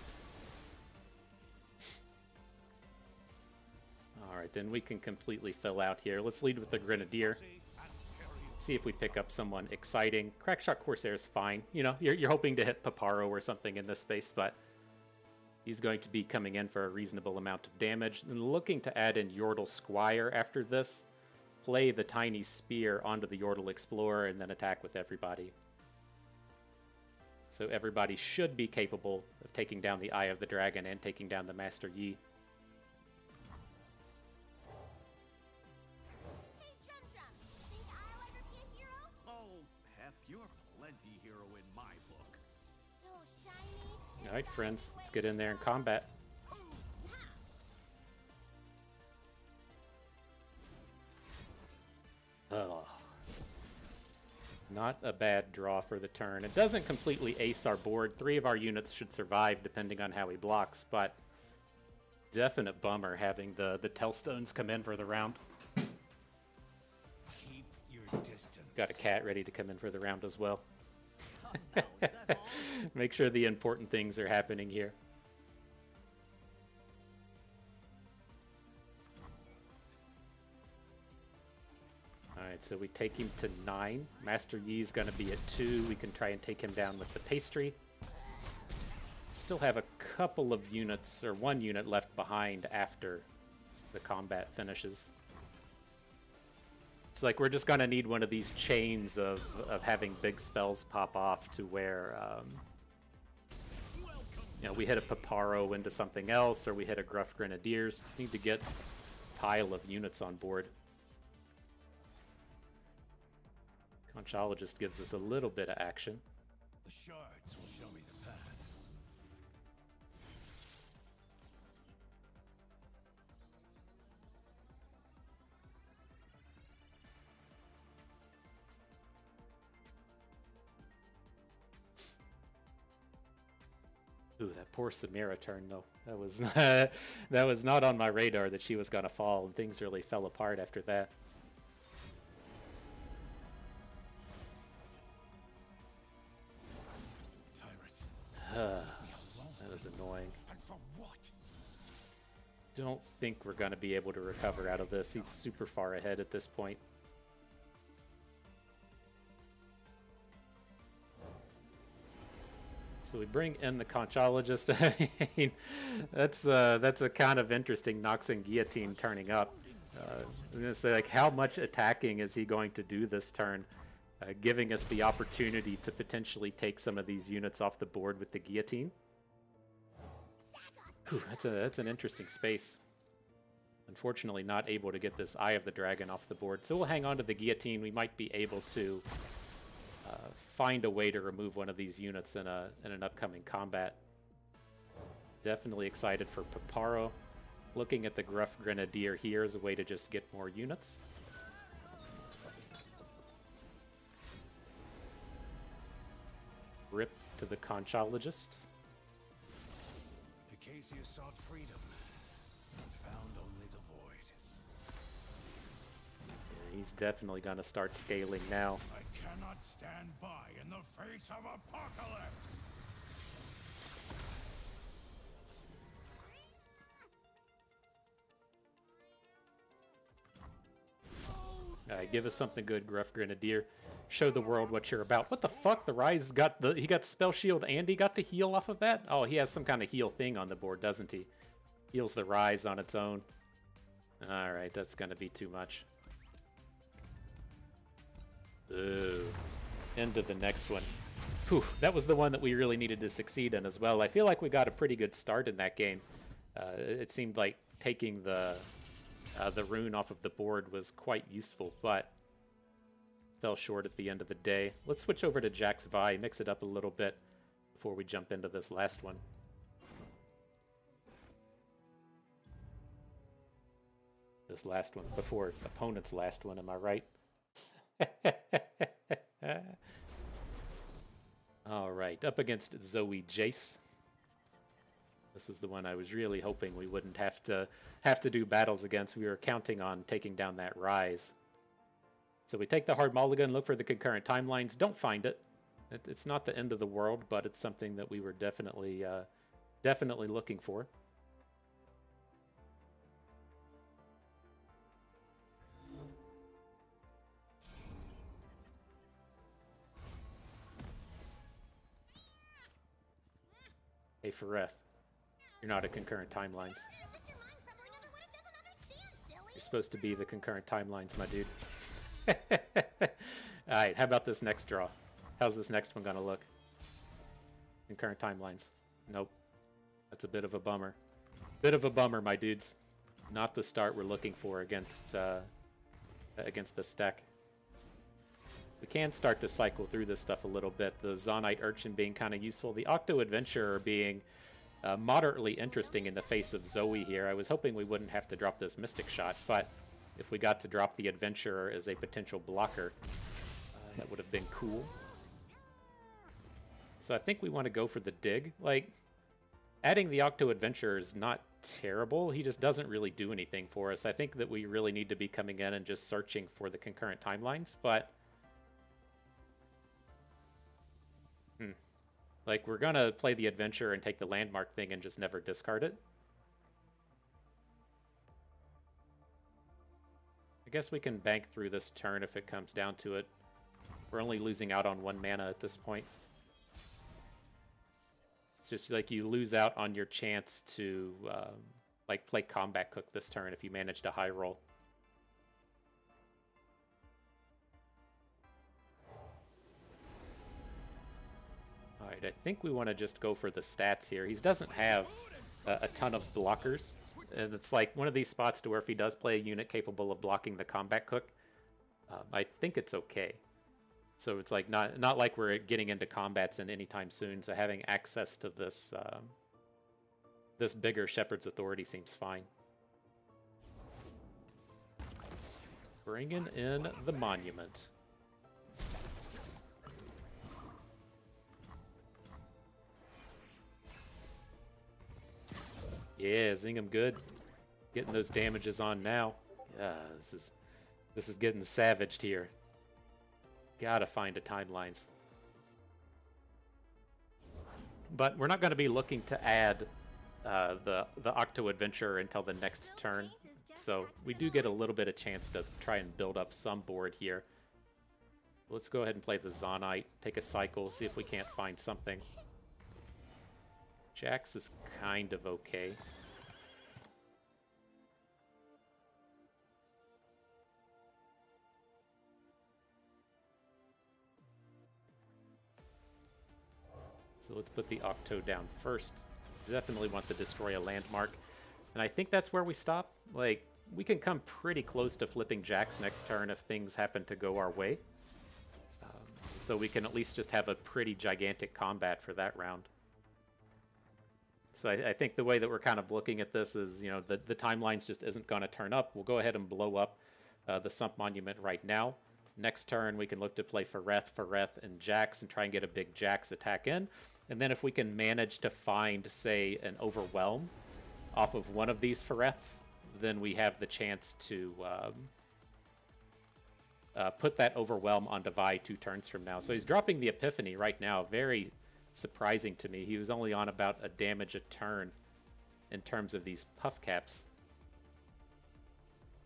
Alright, then we can completely fill out here. Let's lead with the Grenadier. See if we pick up someone exciting. Crackshot Corsair is fine. You know, you're hoping to hit Paparo or something in this space, but he's going to be coming in for a reasonable amount of damage. And looking to add in Yordle Squire after this. Play the Tiny Spear onto the Yordle Explorer and then attack with everybody. So everybody should be capable of taking down the Eye of the Dragon and taking down the Master Yi. Hey, Chum Chum, think I'll ever be a hero? Oh, Pep, you're plenty hero in my book. So shiny. All right, friends, let's get in there and combat. Ugh. Not a bad draw for the turn. It doesn't completely ace our board. 3 of our units should survive depending on how he blocks, but definite bummer having the Tellstones come in for the round. Keep your distance. Got a cat ready to come in for the round as well. Make sure the important things are happening here. Alright, so we take him to 9. Master Yi's going to be at 2. We can try and take him down with the pastry. Still have a couple of units, or 1 unit left behind after the combat finishes. It's like we're just going to need one of these chains of having big spells pop off to where, you know, we hit a Paparo into something else, or we hit a Gruff Grenadiers. Just need to get a pile of units on board. Conchologist gives us a little bit of action. The shards will show me the path. Ooh, that poor Samira turn though. That was that was not on my radar that she was gonna fall, and things really fell apart after that. That was annoying. Don't think we're gonna be able to recover out of this. He's super far ahead at this point. So we bring in the conchologist. I mean, that's a kind of interesting Nox and Guillotine turning up. I'm gonna say, like, how much attacking is he going to do this turn, giving us the opportunity to potentially take some of these units off the board with the Guillotine? Whew, that's an interesting space. Unfortunately, not able to get this Eye of the Dragon off the board, so we'll hang on to the Guillotine. We might be able to find a way to remove one of these units in an upcoming combat. Definitely excited for Paparo. Looking at the Gruff Grenadier here as a way to just get more units. Rip to the conchologist. Acacia sought freedom, but found only the void. Yeah, he's definitely gonna start scaling now. I cannot stand by in the face of apocalypse. Give us something good, Gruff Grenadier. Show the world what you're about. What the fuck? The Rise got he got Spell Shield and he got the heal off of that? Oh, he has some kind of heal thing on the board, doesn't he? Heals the Rise on its own. Alright, that's gonna be too much. Ooh. Into the next one. Whew, that was the one that we really needed to succeed in as well. I feel like we got a pretty good start in that game. It seemed like taking the rune off of the board was quite useful, but fell short at the end of the day. Let's switch over to Jax Vi, mix it up a little bit before we jump into this last one. This last one, before opponent's last one, am I right? Alright, up against Zoe Jace. This is the one I was really hoping we wouldn't have to do battles against. We were counting on taking down that Rise. So we take the hard mulligan, look for the concurrent timelines, don't find it. It's not the end of the world, but it's something that we were definitely looking for. Hey, Fareth, you're not at concurrent timelines. You're supposed to be the concurrent timelines, my dude. Alright, how about this next draw? How's this next one gonna look? Concurrent timelines. Nope. That's a bit of a bummer. Bit of a bummer, my dudes. Not the start we're looking for against this deck. We can start to cycle through this stuff a little bit. The Zonite Urchin being kind of useful. The Octo Adventurer being moderately interesting in the face of Zoe here. I was hoping we wouldn't have to drop this Mystic Shot, but if we got to drop the Adventurer as a potential blocker, that would have been cool. So I think we want to go for the dig. Like, adding the Octo Adventurer is not terrible. He just doesn't really do anything for us. I think that we really need to be coming in and just searching for the concurrent timelines, but like, we're gonna play the Adventurer and take the landmark thing and just never discard it. I guess we can bank through this turn if it comes down to it. We're only losing out on 1 mana at this point. It's just like you lose out on your chance to like play Combat Cook this turn if you manage to high roll. Alright, I think we want to just go for the stats here. He doesn't have a ton of blockers. And it's like one of these spots to where if he does play a unit capable of blocking the Combat Cook, I think it's okay. So it's like not like we're getting into combats in anytime soon. So having access to this this bigger Shepherd's Authority seems fine. Bringing in the Monument. Yeah, zing him good. Getting those damages on now. Yeah, this is getting savaged here. Gotta find a timelines. But we're not going to be looking to add the Octo Adventure until the next turn. So we do get a little bit of chance to try and build up some board here. Let's go ahead and play the Zonite, take a cycle, see if we can't find something. Jax is kind of okay. So let's put the Octo down first. Definitely want to destroy a landmark. And I think that's where we stop. Like, we can come pretty close to flipping Jax next turn if things happen to go our way. So we can at least just have a pretty gigantic combat for that round. So I think the way that we're kind of looking at this is, you know, the timelines just isn't going to turn up. We'll go ahead and blow up the Sump Monument right now. Next turn, we can look to play Fareth, and Jax and try and get a big Jax attack in. And then if we can manage to find, say, an Overwhelm off of one of these Fareths, then we have the chance to put that Overwhelm onto Vi 2 turns from now. So he's dropping the Epiphany right now. Very surprising to me. He was only on about a damage a turn in terms of these puff caps.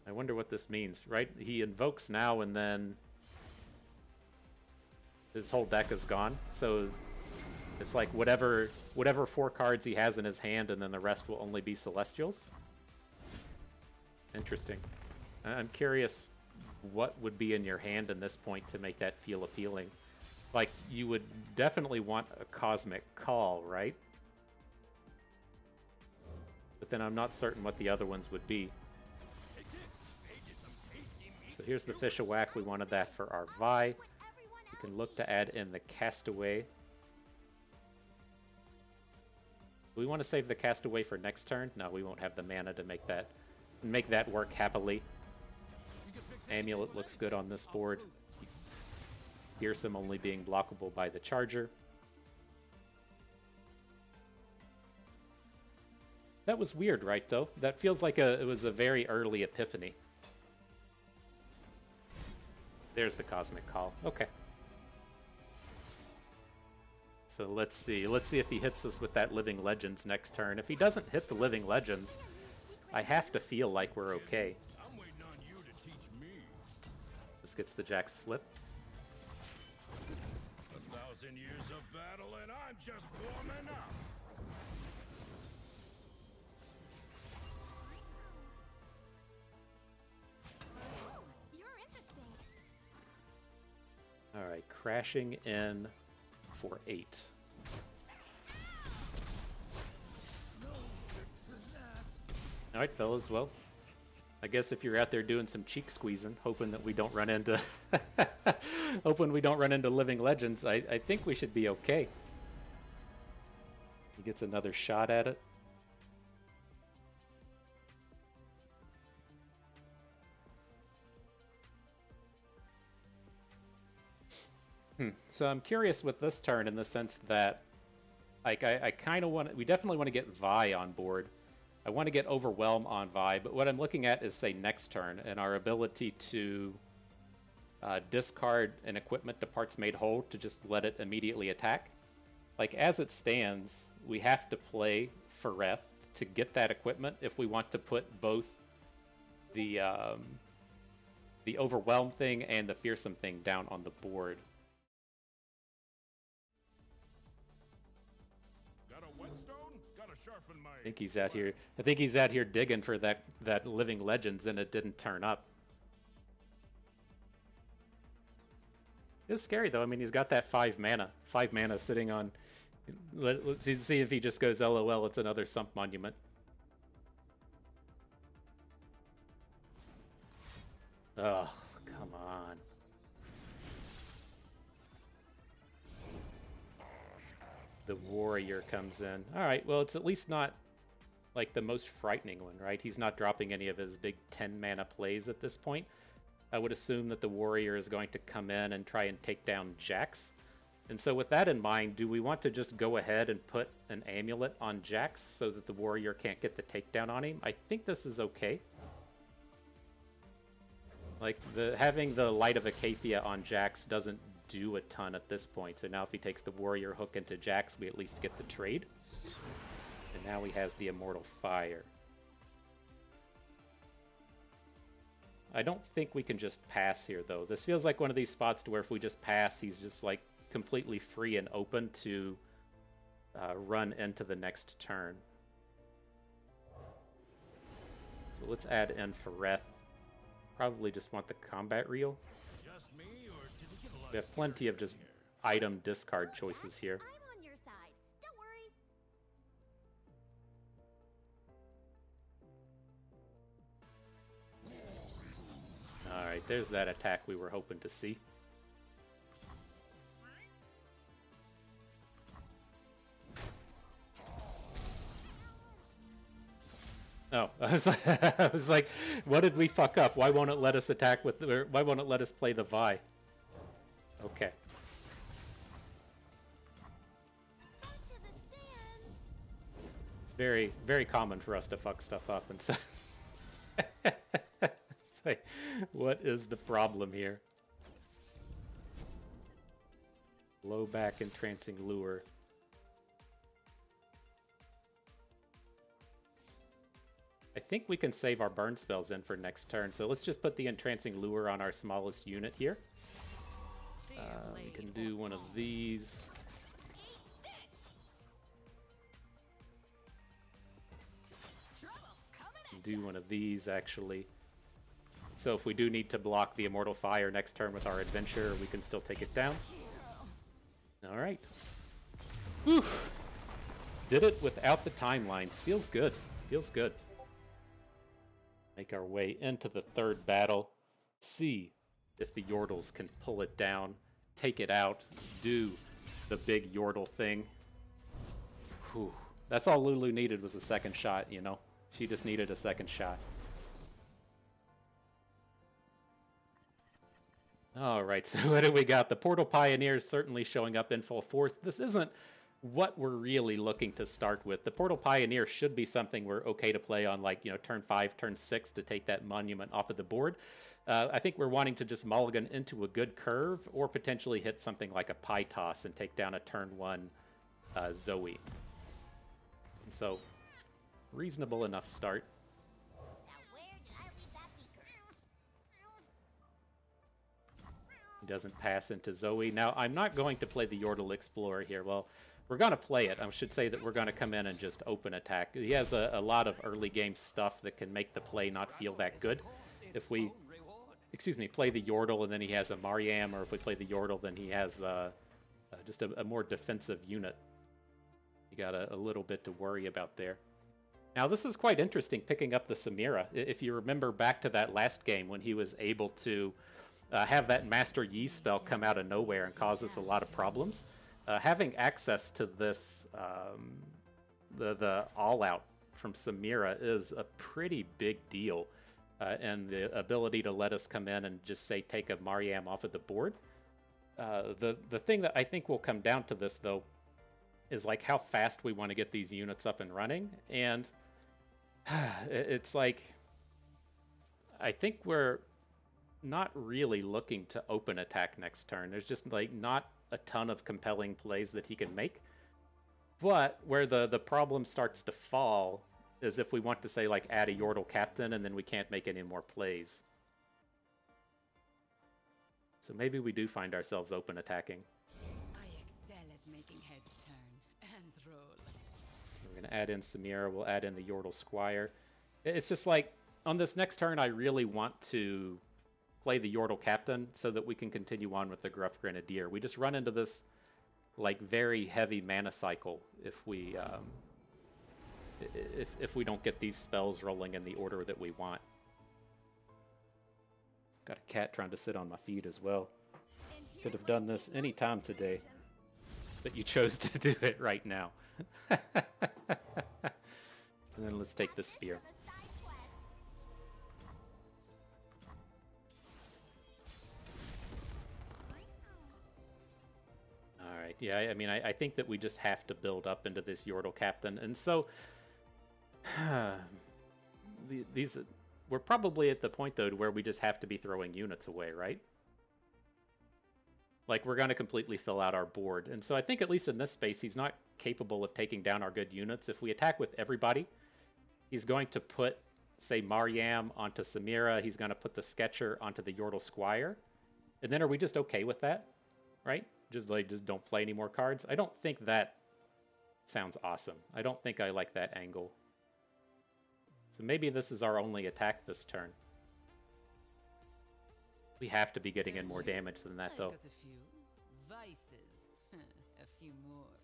I wonder what this means, right? He invokes now and then his whole deck is gone. So it's like whatever 4 cards he has in his hand, and then the rest will only be Celestials. Interesting. I'm curious what would be in your hand in this point to make that feel appealing. Like, you would definitely want a Cosmic Call, right? But then I'm not certain what the other ones would be. So here's the Fish of Whack. We wanted that for our Vi. We can look to add in the Castaway. We want to save the Castaway for next turn. No, we won't have the mana to make that work happily. Amulet looks good on this board. Fearsome only being blockable by the Charger. That was weird, right, though? That feels like it was a very early Epiphany. There's the Cosmic Call. Okay. So let's see. Let's see if he hits us with that Living Legends next turn. If he doesn't hit the Living Legends, I have to feel like we're okay. This gets the Jax flip. 1,000 years of battle and I'm just warming up. You're interesting. All right, crashing in for 8. All right, fellas, well, I guess if you're out there doing some cheek squeezing, hoping that we don't run into Living Legends, I think we should be okay. He gets another shot at it. So I'm curious with this turn in the sense that, like, I kind of want, we definitely want to get Vi on board. I want to get Overwhelm on Vi, but what I'm looking at is, say, next turn, and our ability to discard an equipment to Parts Made Whole to just let it immediately attack. Like, as it stands, we have to play Fareth to get that equipment if we want to put both the Overwhelm thing and the Fearsome thing down on the board. I think he's out here digging for that Living Legends, and it didn't turn up. It's scary though. I mean, he's got that 5 mana sitting on. Let's see if he just goes LOL. It's another Sump Monument. Ugh, come on. The Warrior comes in. All right, well, it's at least not like the most frightening one, right? He's not dropping any of his big 10 mana plays at this point. I would assume that the Warrior is going to come in and try and take down Jax. And so with that in mind, do we want to just go ahead and put an amulet on Jax so that the warrior can't get the takedown on him? I think this is okay. Like, having the Light of Acacia on Jax doesn't do a ton at this point. So now if he takes the warrior hook into Jax, we at least get the trade. And now he has the Immortal Fire. I don't think we can just pass here, though. This feels like one of these spots to where if we just pass, he's just, like, completely free and open to run into the next turn. So let's add in Fareth. Probably just want the combat reel. Just me, or did he get a lot We have plenty of just item discard choices here. I'm on your side. Don't worry. Alright, there's that attack we were hoping to see. Oh, I was like, what did we fuck up? Why won't it let us attack with, or why won't it let us play the Vi? Okay. It's very, very common for us to fuck stuff up, and so... It's like, what is the problem here? Low back entrancing lure. I think we can save our burn spells in for next turn, so let's just put the entrancing lure on our smallest unit here. We can do one of these. Do one of these, actually. So if we do need to block the Immortal Fire next turn with our adventure, we can still take it down. Alright. Whew. Did it without the timelines. Feels good. Feels good. Make our way into the third battle. See if the Yordles can pull it down, take it out, do the big Yordle thing. Whew. That's all Lulu needed was a second shot, you know? She just needed a second shot. Alright, so what do we got? The Portal Pioneer is certainly showing up in full force. This isn't what we're really looking to start with. The Portal Pioneer should be something we're okay to play on, like, you know, turn 5, turn 6 to take that monument off of the board. I think we're wanting to just mulligan into a good curve or potentially hit something like a Pie Toss and take down a turn 1 Zoe. So, reasonable enough start. He doesn't pass into Zoe. Now, I'm not going to play the Yordle Explorer here. Well, we're going to play it. I should say that we're going to come in and just open attack. He has a lot of early game stuff that can make the play not feel that good. If we, play the Yordle and then he has a Mariam, or if we play the Yordle, then he has just a more defensive unit. You got a little bit to worry about there. Now, this is quite interesting, picking up the Samira. If you remember back to that last game when he was able to have that Master Yi spell come out of nowhere and cause us a lot of problems. Having access to this, the all-out from Samira is a pretty big deal. And the ability to let us come in and just say take a Mariam off of the board. The thing that I think will come down to this, though, is like how fast we want to get these units up and running. And it's like, I think we're not really looking to open attack next turn. There's just like not a ton of compelling plays that he can make. But where the problem starts to fall is if we want to say like add a Yordle captain and then we can't make any more plays. So maybe we do find ourselves open attacking. I excel at making heads turn and roll. We're going to add in Samira. We'll add in the Yordle Squire. It's just like on this next turn, I really want to play the Yordle captain so that we can continue on with the Gruff Grenadier. We just run into this like very heavy mana cycle if we don't get these spells rolling in the order that we want. Got a cat trying to sit on my feet as well. Could have done this any time today, but you chose to do it right now. And then let's take the spear. Yeah, I mean, I think that we just have to build up into this Yordle captain. And so, these we're probably at the point, though, where we just have to be throwing units away, right? Like, we're going to completely fill out our board. And so I think, at least in this space, he's not capable of taking down our good units. If we attack with everybody, he's going to put, say, Mariam onto Samira. He's going to put the Sketcher onto the Yordle Squire. And then are we just okay with that, right? Just don't play any more cards? I don't think that sounds awesome. I don't think I like that angle. So maybe this is our only attack this turn. We have to be getting in more damage than that, though. Got a few vices, a few more.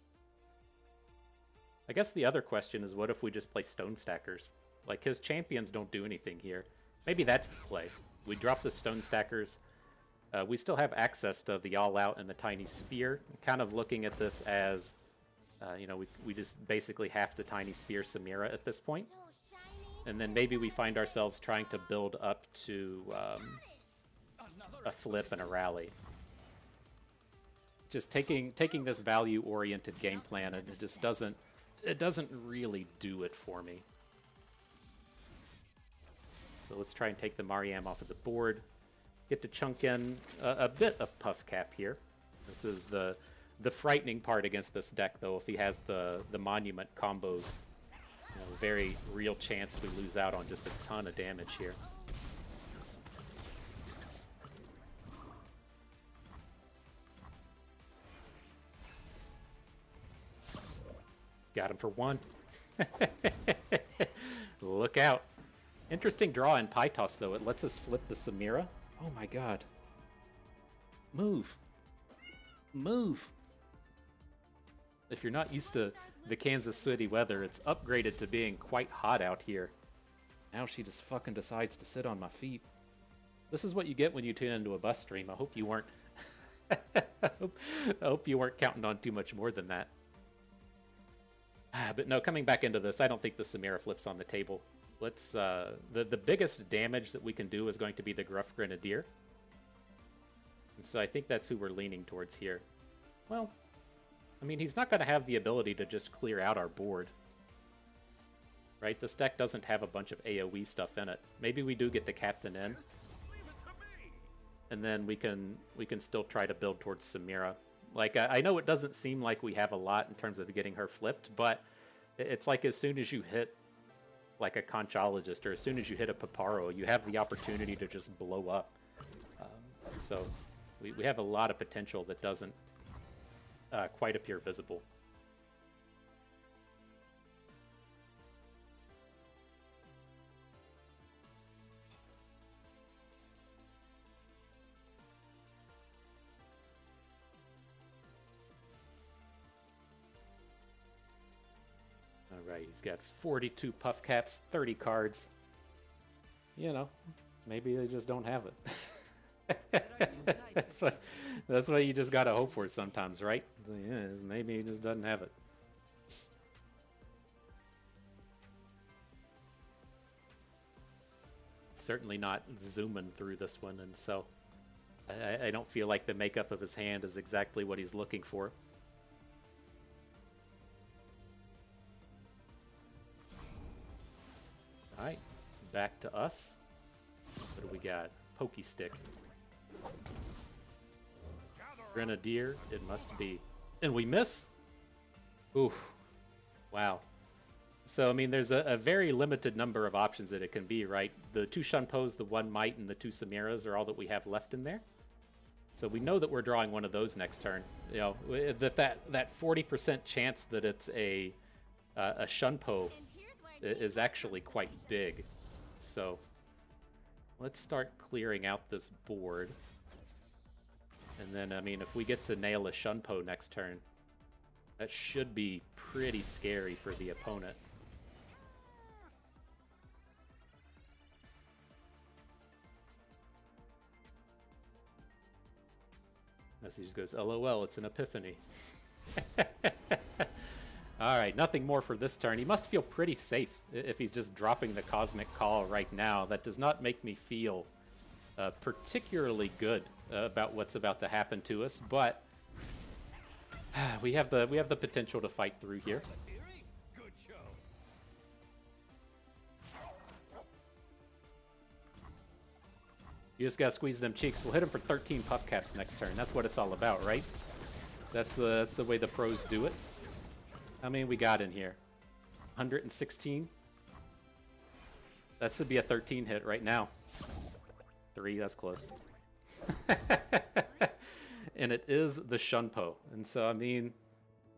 I guess the other question is, what if we just play Stone Stackers? Like, his champions don't do anything here. Maybe that's the play. We drop the Stone Stackers. We still have access to the All Out and the Tiny Spear. Kind of looking at this as, you know, we just basically have to Tiny Spear Samira at this point. And then maybe we find ourselves trying to build up to a flip and a rally. Just taking this value-oriented game plan, and it doesn't really do it for me. So let's try and take the Mariam off of the board. Get to chunk in a bit of Puff Cap here. This is the frightening part against this deck, though. If he has the Monument combos, you know, very real chance we lose out on just a ton of damage here. Got him for one. Look out. Interesting draw in Pytos, though. It lets us flip the Samira. Oh my god. Move. Move. If you're not used to the Kansas City weather, it's upgraded to being quite hot out here. Now she just fucking decides to sit on my feet. This is what you get when you tune into a bus stream. I hope you weren't I hope you weren't counting on too much more than that. But no, coming back into this, I don't think the Samira flips on the table. Let's the biggest damage that we can do is going to be the Gruff Grenadier. And so I think that's who we're leaning towards here. Well, I mean, he's not going to have the ability to just clear out our board. Right? This deck doesn't have a bunch of AoE stuff in it. Maybe we do get the captain in. And then we can still try to build towards Samira. Like, I know it doesn't seem like we have a lot in terms of getting her flipped, but it's like as soon as you hit like a Conchologist, or as soon as you hit a Paparo, you have the opportunity to just blow up. So we have a lot of potential that doesn't quite appear visible. Alright, he's got 42 puff caps, 30 cards. You know, maybe they just don't have it. That's what you just gotta hope for sometimes, right? So, yeah, maybe he just doesn't have it. Certainly not zooming through this one, and so I don't feel like the makeup of his hand is exactly what he's looking for. Alright, back to us. What do we got? Pokey Stick. Grenadier, it must be. And we miss? Oof. Wow. So, I mean, there's a very limited number of options that it can be, right? The 2 Shunpos, the 1 Might, and the 2 Samiras are all that we have left in there. So we know that we're drawing one of those next turn. You know, that 40% chance that it's a Shunpo is actually quite big. So let's start clearing out this board. And then, I mean, if we get to nail a Shunpo next turn, that should be pretty scary for the opponent. Message goes, LOL, it's an epiphany. Alright, nothing more for this turn. He must feel pretty safe if he's just dropping the Cosmic Call right now. That does not make me feel particularly good about what's about to happen to us, but We have the potential to fight through here. Theory? Good show. You just gotta squeeze them cheeks. We'll hit him for 13 puff caps next turn. That's what it's all about, right? That's the way the pros do it. How many we got in here? 116. That should be a 13 hit right now. 3, that's close. And it is the Shunpo. And so, I mean,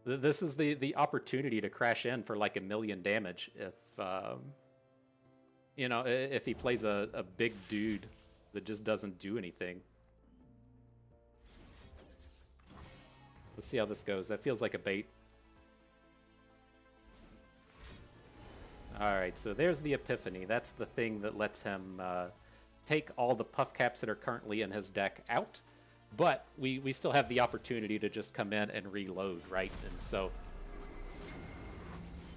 this is the opportunity to crash in for like 1 million damage if, you know, if he plays a big dude that just doesn't do anything. Let's see how this goes. That feels like a bait. Alright, so there's the Epiphany. That's the thing that lets him take all the puff caps that are currently in his deck out. But we still have the opportunity to just come in and reload, right? And so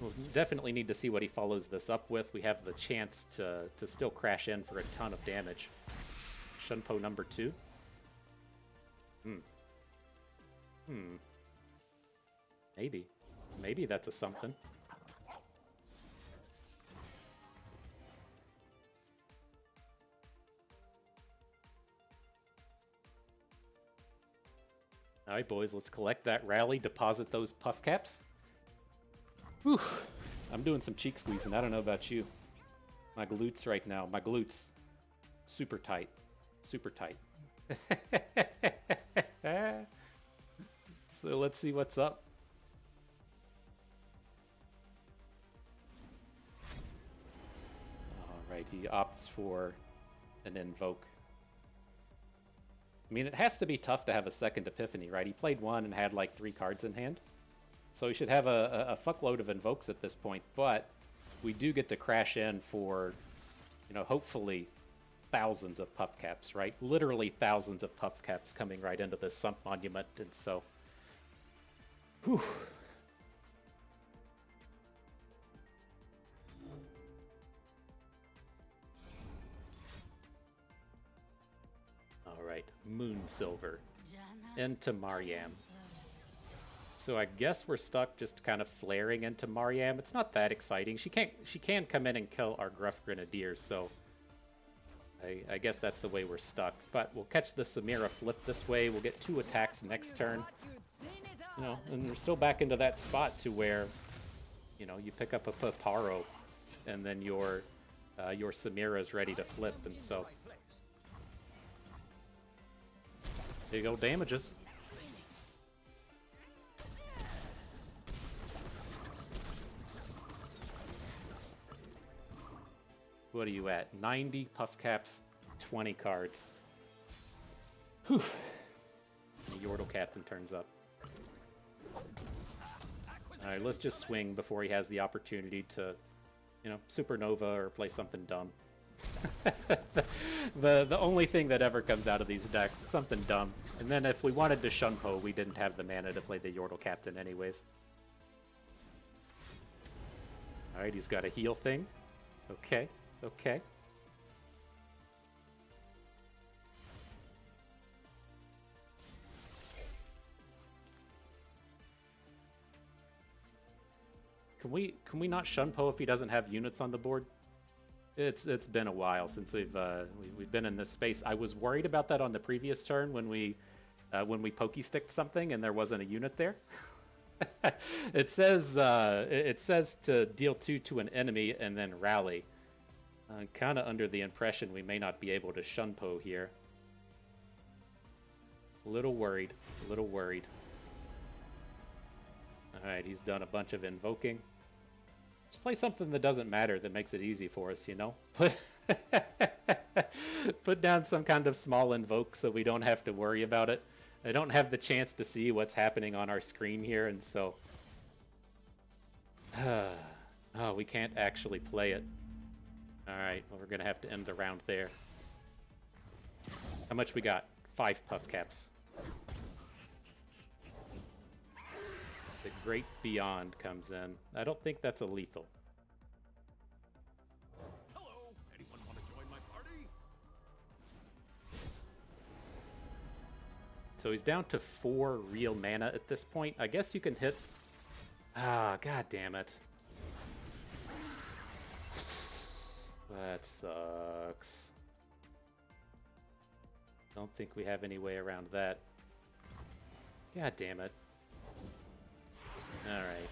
we'll definitely need to see what he follows this up with. We have the chance to still crash in for a ton of damage. Shunpo number 2. Maybe that's a something. All right, boys, let's collect that rally, deposit those puff caps. Whew. I'm doing some cheek squeezing. I don't know about you. My glutes right now, my glutes, super tight, super tight. So let's see what's up. All right, he opts for an invoke. I mean, it has to be tough to have a second Epiphany, right? He played one and had like 3 cards in hand. So he should have a fuckload of invokes at this point, but we do get to crash in for, you know, hopefully thousands of puff caps, right? Literally thousands of puff caps coming right into this Sump Monument, and so... Whew. Alright, Moon Silver into Mariam. So I guess we're stuck just kind of flaring into Mariam. It's not that exciting. She can come in and kill our Gruff Grenadiers, so I guess that's the way we're stuck. But we'll catch the Samira flip this way. We'll get 2 attacks next turn. You know, and we're still back into that spot to where, you know, you pick up a Paparo and then your Samira is ready to flip, and so there you go, damages. What are you at? 90 puff caps, 20 cards. Whew. The Yordle Captain turns up. Alright, let's just swing before he has the opportunity to, you know, Supernova or play something dumb. the only thing that ever comes out of these decks is something dumb. And then if we wanted to Shunpo, we didn't have the mana to play the Yordle Captain anyways. Alright, he's got a heal thing. Okay, okay. Can we not Shunpo if he doesn't have units on the board? It's been a while since we've been in this space. I was worried about that on the previous turn when we pokey-sticked something and there wasn't a unit there. It says to deal 2 to an enemy and then rally. I'm kind of under the impression we may not be able to Shunpo here. A little worried. A little worried. Alright, he's done a bunch of invoking. Just play something that doesn't matter, that makes it easy for us, you know? Put down some kind of small invoke so we don't have to worry about it. I don't have the chance to see what's happening on our screen here, and so... oh, we can't actually play it. Alright, well, we're going to have to end the round there. How much we got? 5 puff caps. The Great Beyond comes in. I don't think that's a lethal. Hello, anyone want to join my party? So he's down to 4 real mana at this point. I guess you can hit... Ah, god damn it. That sucks. Don't think we have any way around that. God damn it. Alright.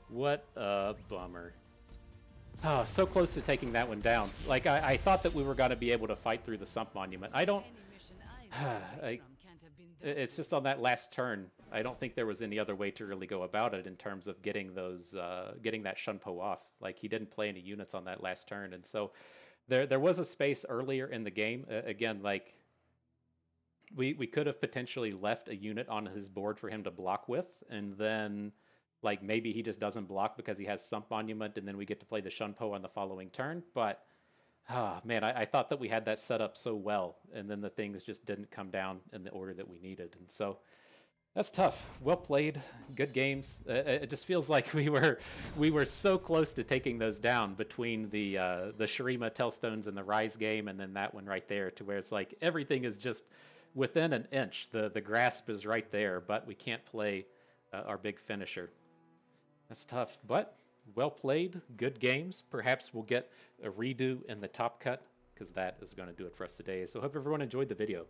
What a bummer. Oh, so close to taking that one down. Like, I thought that we were going to be able to fight through the Sump Monument. I don't... It's just on that last turn. I don't think there was any other way to really go about it in terms of getting those, getting that Shunpo off. Like, he didn't play any units on that last turn, and so there was a space earlier in the game. Again, like, we could have potentially left a unit on his board for him to block with, and then, like, maybe he just doesn't block because he has Sump Monument, and then we get to play the Shunpo on the following turn. But, oh, man, I thought that we had that set up so well, and then the things just didn't come down in the order that we needed. And so that's tough. Well played. Good games. It just feels like we were so close to taking those down between the Shurima, Tellstones, and the Rise game, and then that one right there, to where it's like everything is just within an inch. The grasp is right there, but we can't play our big finisher. That's tough, but well played. Good games. Perhaps we'll get a redo in the top cut, because that is going to do it for us today. So hope everyone enjoyed the video.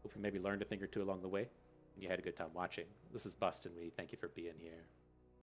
Hope you maybe learned a thing or two along the way, and you had a good time watching. This is Bust, and we thank you for being here.